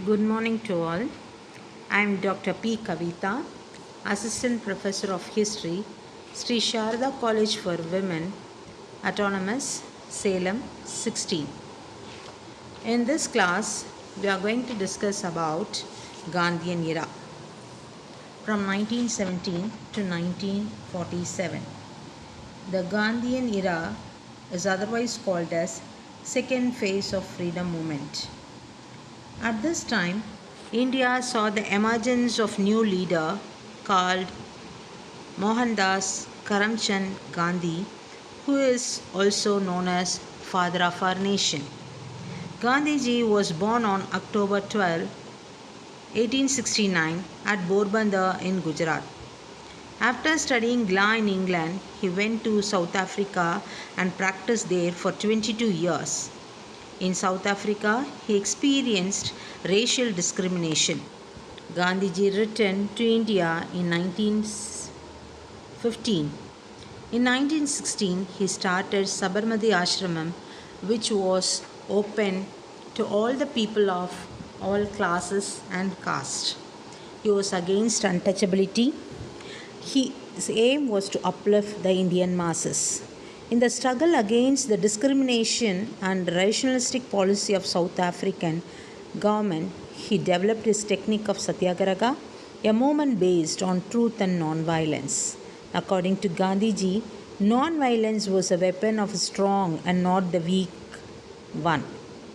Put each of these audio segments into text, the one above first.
Good morning to all. I am Dr. P. Kavitha, Assistant Professor of History, Sri Sharada College for Women, Autonomous, Salem 16. In this class, we are going to discuss about Gandhian Era from 1917 to 1947. The Gandhian Era is otherwise called as second phase of freedom movement. At this time, India saw the emergence of new leader called Mohandas Karamchand Gandhi, who is also known as Father of our nation. Gandhiji was born on October 12, 1869 at Porbandar in Gujarat. After studying law in England, he went to South Africa and practiced there for 22 years. In South Africa, he experienced racial discrimination. Gandhiji returned to India in 1915. In 1916, he started Sabarmati Ashramam, which was open to all the people of all classes and castes. He was against untouchability. His aim was to uplift the Indian masses. In the struggle against the discrimination and rationalistic policy of South African government, he developed his technique of Satyagraha, a movement based on truth and non-violence. According to Gandhiji, non-violence was a weapon of the strong and not the weak one.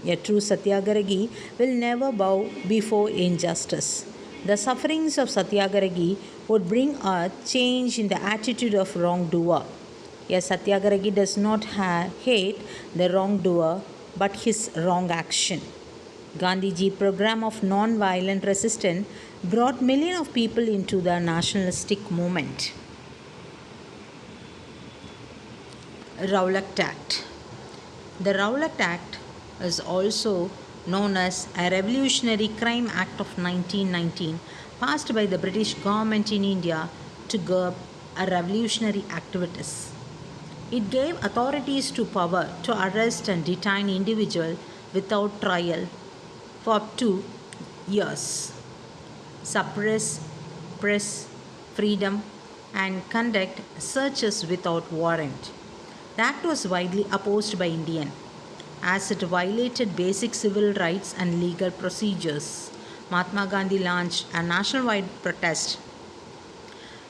A true Satyagrahi will never bow before injustice. The sufferings of Satyagrahi would bring a change in the attitude of wrongdoer. A Satyagrahi does not hate the wrongdoer but his wrong action. Gandhiji program of non-violent resistance brought millions of people into the nationalistic movement. Rowlatt Act. The Rowlatt Act is also known as a Revolutionary Crime Act of 1919, passed by the British government in India to curb revolutionary activities. It gave authorities to power to arrest and detain individuals without trial for up to years, suppress press freedom, and conduct searches without warrant. The act was widely opposed by Indians as it violated basic civil rights and legal procedures. Mahatma Gandhi launched a nationwide protest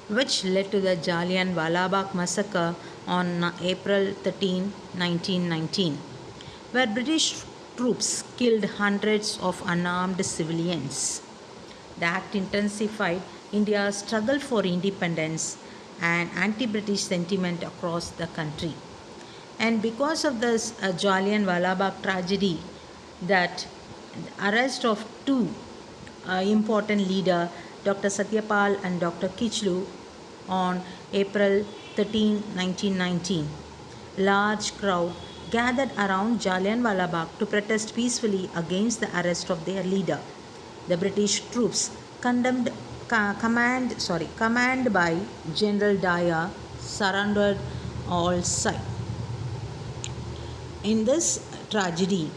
which led to the Jallianwala Bagh massacre on April 13, 1919, where British troops killed hundreds of unarmed civilians. The act intensified India's struggle for independence and anti-British sentiment across the country. And because of this Jallianwala Bagh tragedy, that arrest of two important leaders, Dr. Satyapal and Dr. Kichlu, on April 13, 1919. Large crowd gathered around Jallianwala Bagh to protest peacefully against the arrest of their leader. The British troops command by General Dyer surrounded all sides. In this tragedy,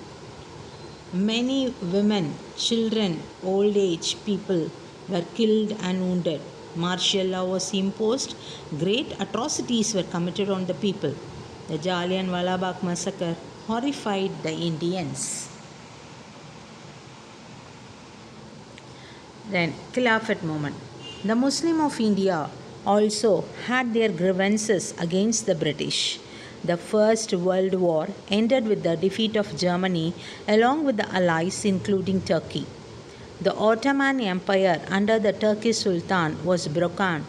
many women, children, old age people were killed and wounded. Martial law was imposed. Great atrocities were committed on the people. The Jallianwala Bagh massacre horrified the Indians. Then, Khilafat movement. The Muslims of India also had their grievances against the British. The First World War ended with the defeat of Germany along with the Allies, including Turkey. The Ottoman Empire under the Turkish Sultan was broken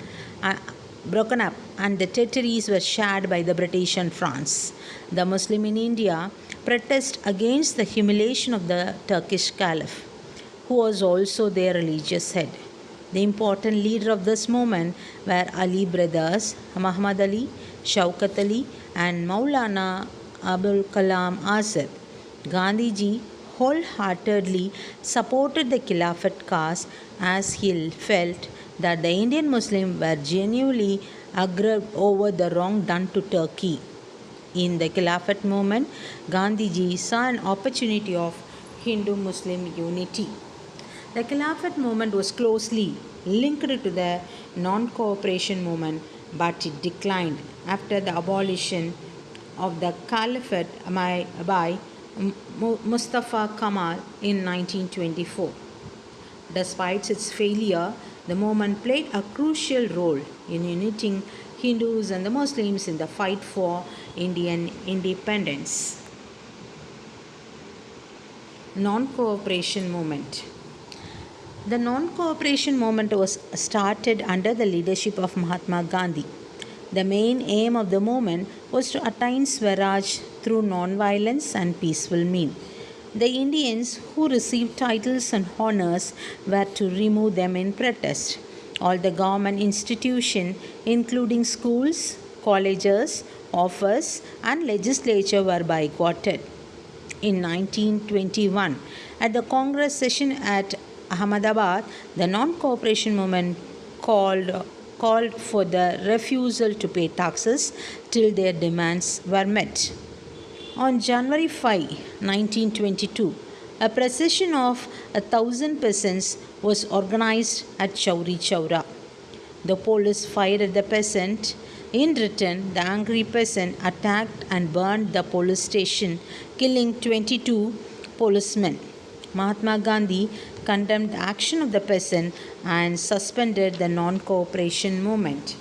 up and the territories were shared by the British and France. The Muslims in India protested against the humiliation of the Turkish Caliph, who was also their religious head. The important leader of this movement were Ali brothers, Muhammad Ali, Shaukat Ali, and Maulana Abul Kalam Azad. Gandhiji wholeheartedly supported the Khilafat cause as he felt that the Indian Muslims were genuinely aggrieved over the wrong done to Turkey. In the Khilafat movement, Gandhiji saw an opportunity of Hindu-Muslim unity. The Khilafat movement was closely linked to the non cooperation movement, but it declined after the abolition of the Caliphate by Mustafa Kemal in 1924. Despite its failure, the movement played a crucial role in uniting Hindus and the Muslims in the fight for Indian independence. Non cooperation movement. The non cooperation movement was started under the leadership of Mahatma Gandhi. The main aim of the movement was to attain Swaraj through non violence and peaceful means. The Indians who received titles and honors were to remove them in protest. All the government institutions, including schools, colleges, office, and legislature, were boycotted. In 1921, at the Congress session at Ahmedabad, the non cooperation movement called for the refusal to pay taxes till their demands were met. On January 5, 1922, a procession of 1,000 peasants was organized at Chauri Chaura. The police fired at the peasant. In return, the angry peasant attacked and burned the police station, killing 22 policemen. Mahatma Gandhi condemned the action of the peasant and suspended the non cooperation movement.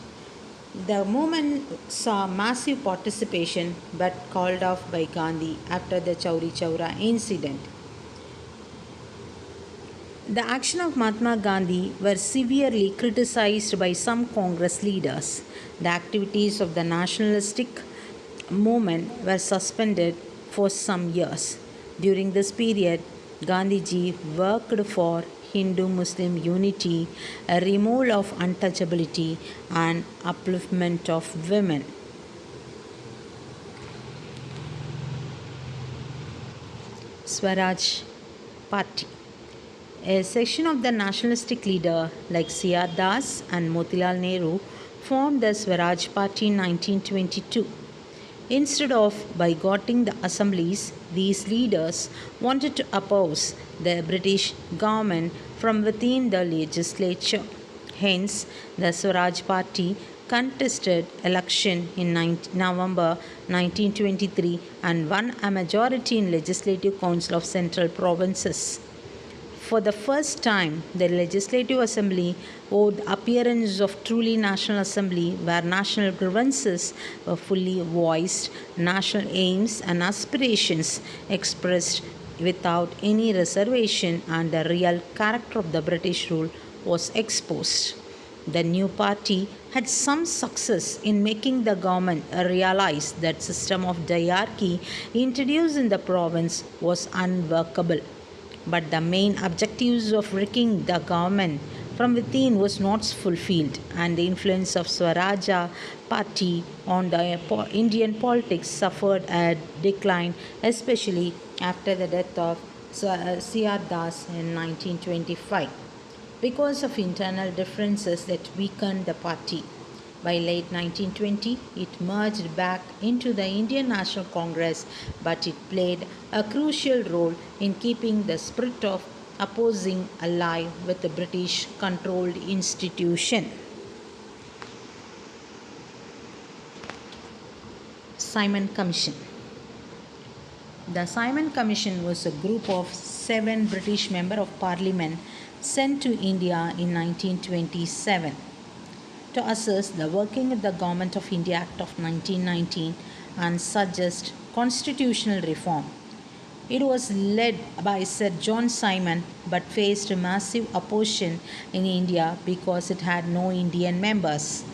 The movement saw massive participation but called off by Gandhi after the Chauri Chaura incident. The action of Mahatma Gandhi were severely criticized by some Congress leaders. The activities of the nationalistic movement were suspended for some years. During this period, Gandhiji worked for Hindu-Muslim unity, a removal of untouchability, and upliftment of women. Swaraj Party. A section of the nationalistic leader like C.R. Das and Motilal Nehru formed the Swaraj Party in 1922. Instead of boycotting the assemblies, these leaders wanted to oppose the British government from within the legislature. Hence, the Swaraj Party contested election in November 1923 and won a majority in Legislative Council of Central Provinces. For the first time, the Legislative Assembly wore the appearance of truly national assembly where national grievances were fully voiced, national aims and aspirations expressed without any reservation, and the real character of the British rule was exposed. The new party had some success in making the government realize that system of diarchy introduced in the province was unworkable. But the main objectives of wrecking the government from within was not fulfilled, and the influence of Swaraja Party on the Indian politics suffered a decline, especially after the death of C.R. Das in 1925, because of internal differences that weakened the party. By late 1920, it merged back into the Indian National Congress, but it played a crucial role in keeping the spirit of opposing alive with the British controlled institution. Simon Commission. The Simon Commission was a group of 7 British members of Parliament sent to India in 1927 to assess the working of the Government of India Act of 1919 and suggest constitutional reform. It was led by Sir John Simon but faced massive opposition in India because it had no Indian members.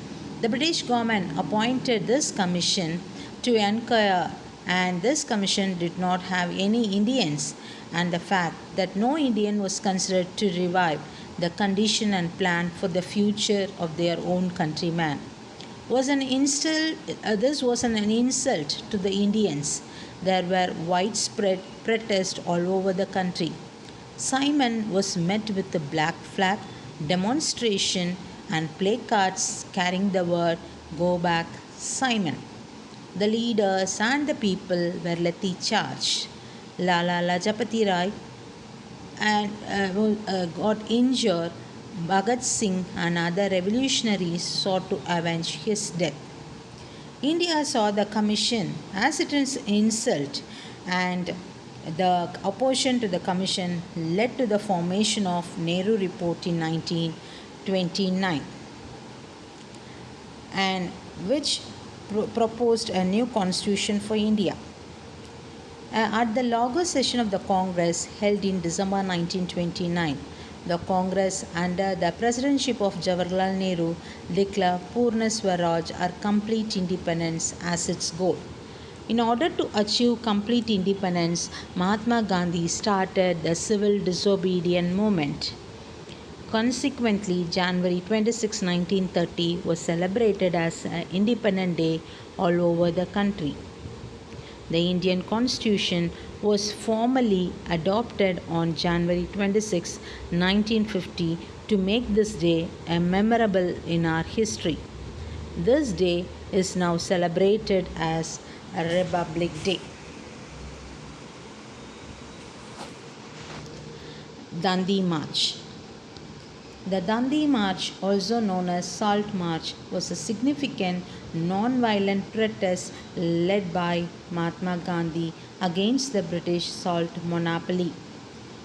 The British government appointed this commission to inquire, and this commission did not have any Indians, and the fact that no Indian was considered to revive the condition and plan for the future of their own countrymen was an insult. This was an insult to the Indians. There were widespread protests all over the country. Simon was met with a black flag, demonstration, and placards carrying the word "Go back, Simon." The leaders and the people were lethally charged. Lala Lajapati Rai and got injured, Bhagat Singh and other revolutionaries sought to avenge his death. India saw the commission as its insult, and the opposition to the commission led to the formation of Nehru Report in 1929, and which proposed a new constitution for India. At the Lahore session of the Congress held in December 1929, the Congress, under the presidency of Jawaharlal Nehru, declared Purna Swaraj or complete independence as its goal. In order to achieve complete independence, Mahatma Gandhi started the civil disobedience movement. Consequently, January 26, 1930 was celebrated as Independence Day all over the country. The Indian Constitution was formally adopted on January 26, 1950 to make this day a memorable in our history. This day is now celebrated as a Republic Day. Dandi March. The Dandi March, also known as Salt March, was a significant non-violent protest led by Mahatma Gandhi against the British salt monopoly.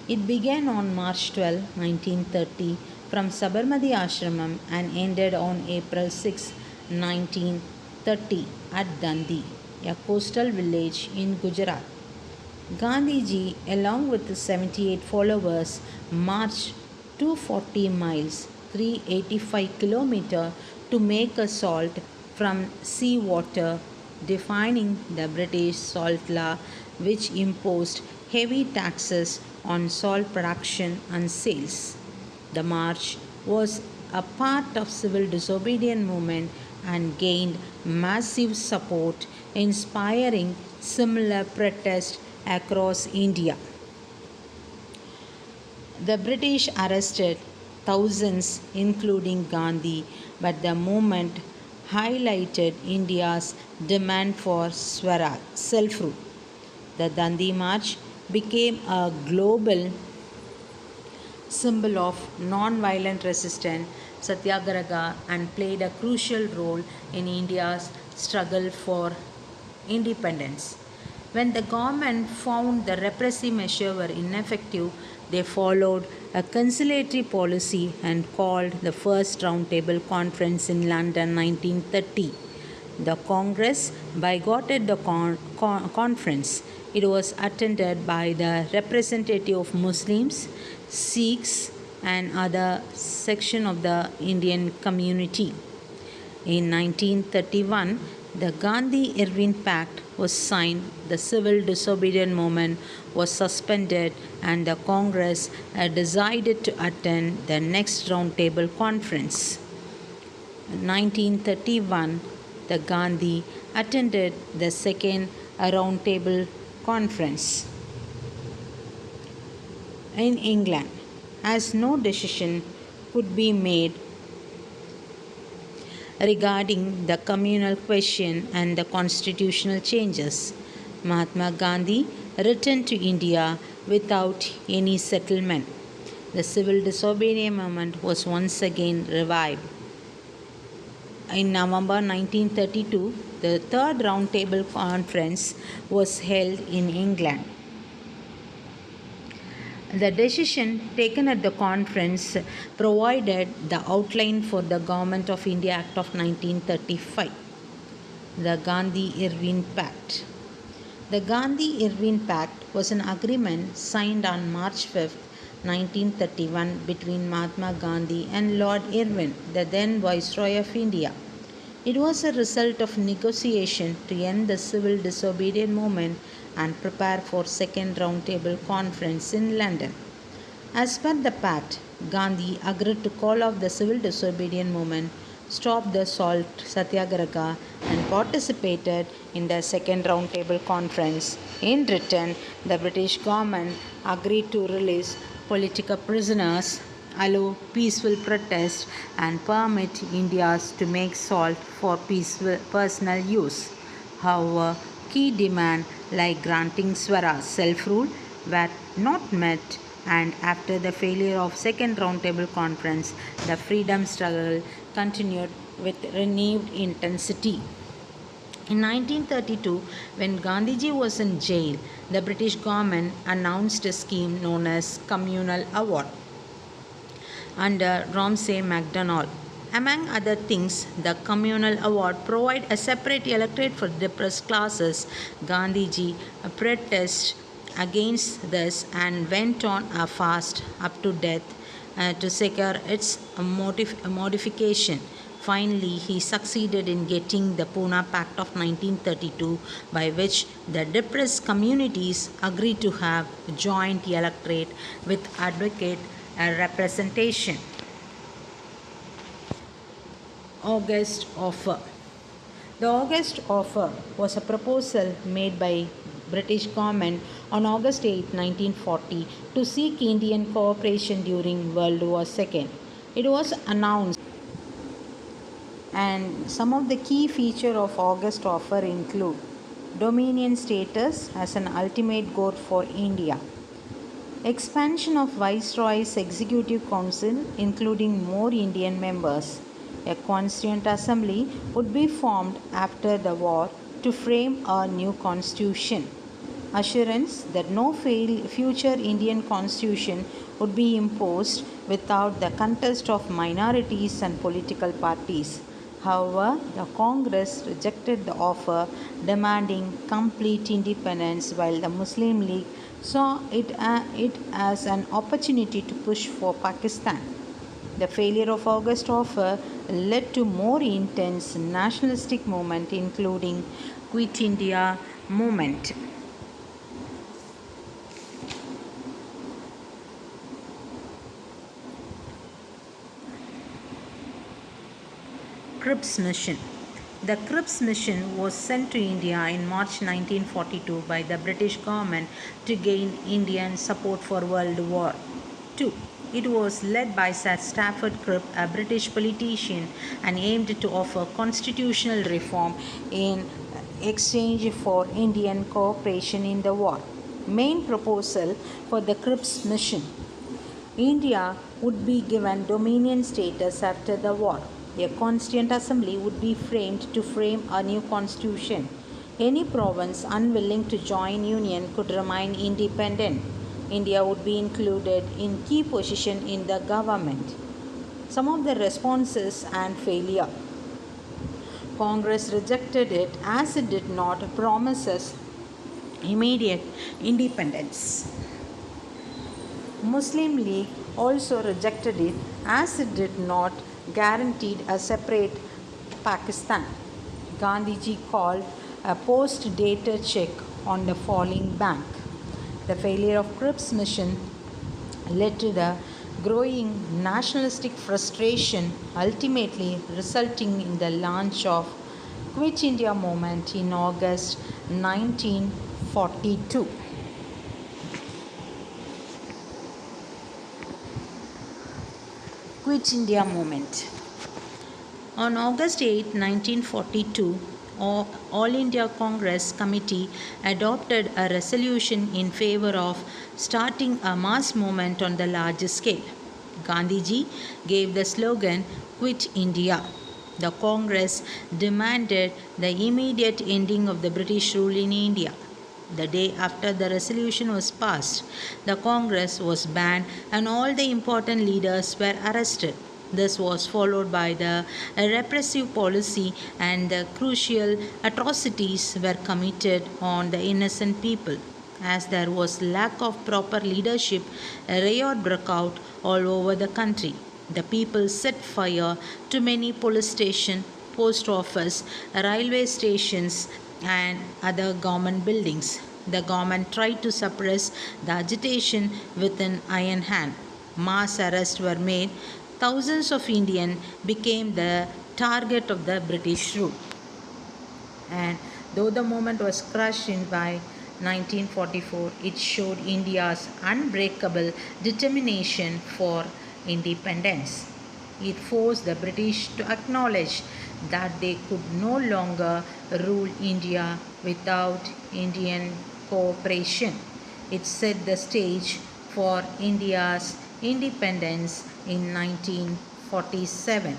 It began on March 12, 1930 from Sabarmati Ashramam and ended on April 6, 1930 at Dandi, a coastal village in Gujarat. Gandhiji, along with his 78 followers, marched 240 miles, 385 kilometers, to make a salt from seawater, defying the British salt law, which imposed heavy taxes on salt production and sales. The march was a part of civil disobedience movement and gained massive support, inspiring similar protests across India. The British arrested thousands, including Gandhi, but the movement highlighted India's demand for Swaraj, self-rule. The Dandi March became a global symbol of non-violent resistance, satyagraha, and played a crucial role in India's struggle for independence. When the government found the repressive measures were ineffective, they followed a conciliatory policy and called the first Roundtable Conference in London 1930. The Congress boycotted the conference. It was attended by the representative of Muslims, Sikhs, and other sections of the Indian community. In 1931, the Gandhi-Irvine Pact was signed, the civil disobedience movement was suspended, and the Congress decided to attend the next Roundtable Conference. In 1931, the Gandhi attended the second Roundtable Conference in England, as no decision could be made regarding the communal question and the constitutional changes. Mahatma Gandhi returned to India without any settlement. The civil disobedience movement was once again revived. In November 1932, the Third Roundtable Conference was held in England. The decision taken at the conference provided the outline for the Government of India Act of 1935, the Gandhi-Irvine Pact. The Gandhi-Irvine Pact was an agreement signed on March 5, 1931 between Mahatma Gandhi and Lord Irwin, the then Viceroy of India. It was a result of negotiation to end the civil disobedience movement and prepare for second roundtable conference in London. As per the pact, Gandhi agreed to call off the civil disobedience movement, stop the salt satyagraha, and participated in the second roundtable conference. In return, the British government agreed to release political prisoners, allow peaceful protest, and permit Indians to make salt for peaceful personal use. However, key demands like granting Swaraj self-rule were not met, And after the failure of Second Roundtable Conference, the freedom struggle continued with renewed intensity. In 1932, when Gandhiji was in jail, the British government announced a scheme known as Communal Award under Ramsay MacDonald. Among other things, the Communal Award provided a separate electorate for depressed classes. Gandhiji protested against this and went on a fast up to death to secure its modification. Finally, he succeeded in getting the Pune Pact of 1932, by which the depressed communities agreed to have joint electorate with advocate representation. August Offer. The August Offer was a proposal made by British government on August 8, 1940 to seek Indian cooperation during World War II. It was announced, and some of the key features of August Offer include Dominion status as an ultimate goal for India, expansion of Viceroy's Executive Council including more Indian members. A Constituent Assembly would be formed after the war to frame a new constitution. Assurance that no future Indian constitution would be imposed without the contest of minorities and political parties. However, the Congress rejected the offer, demanding complete independence, while the Muslim League saw it as an opportunity to push for Pakistan. The failure of August Offer led to more intense nationalistic movement, including Quit India movement. Cripps Mission. The Cripps Mission was sent to India in March 1942 by the British government to gain Indian support for World War II. It was led by Sir Stafford Cripps, a British politician, and aimed to offer constitutional reform in exchange for Indian cooperation in the war. Main proposal for the Cripps Mission: India would be given dominion status after the war. A constituent assembly would be framed to frame a new constitution. Any province unwilling to join union could remain independent. India would be included in key position in the government. Some of the responses and failure. Congress rejected it as it did not promise us immediate independence. Muslim League also rejected it as it did not guarantee a separate Pakistan. Gandhiji called a post-dated check on the falling bank. The failure of Cripps Mission led to the growing nationalistic frustration, ultimately resulting in the launch of Quit India movement in August 1942. Quit India movement. On August 8, 1942, All India Congress Committee adopted a resolution in favor of starting a mass movement on the large scale. Gandhiji gave the slogan Quit India. The Congress demanded the immediate ending of the British rule in India. The day after the resolution was passed, the Congress was banned and all the important leaders were arrested. This was followed by the repressive policy, and the crucial atrocities were committed on the innocent people. As there was lack of proper leadership, a riot broke out all over the country. The people set fire to many police stations, post office, railway stations, and other government buildings. The government tried to suppress the agitation with an iron hand. Mass arrests were made. Thousands of Indians became the target of the British rule. And though the movement was crushed in by 1944, it showed India's unbreakable determination for independence. It forced the British to acknowledge that they could no longer rule India without Indian cooperation. It set the stage for India's independence in 1947.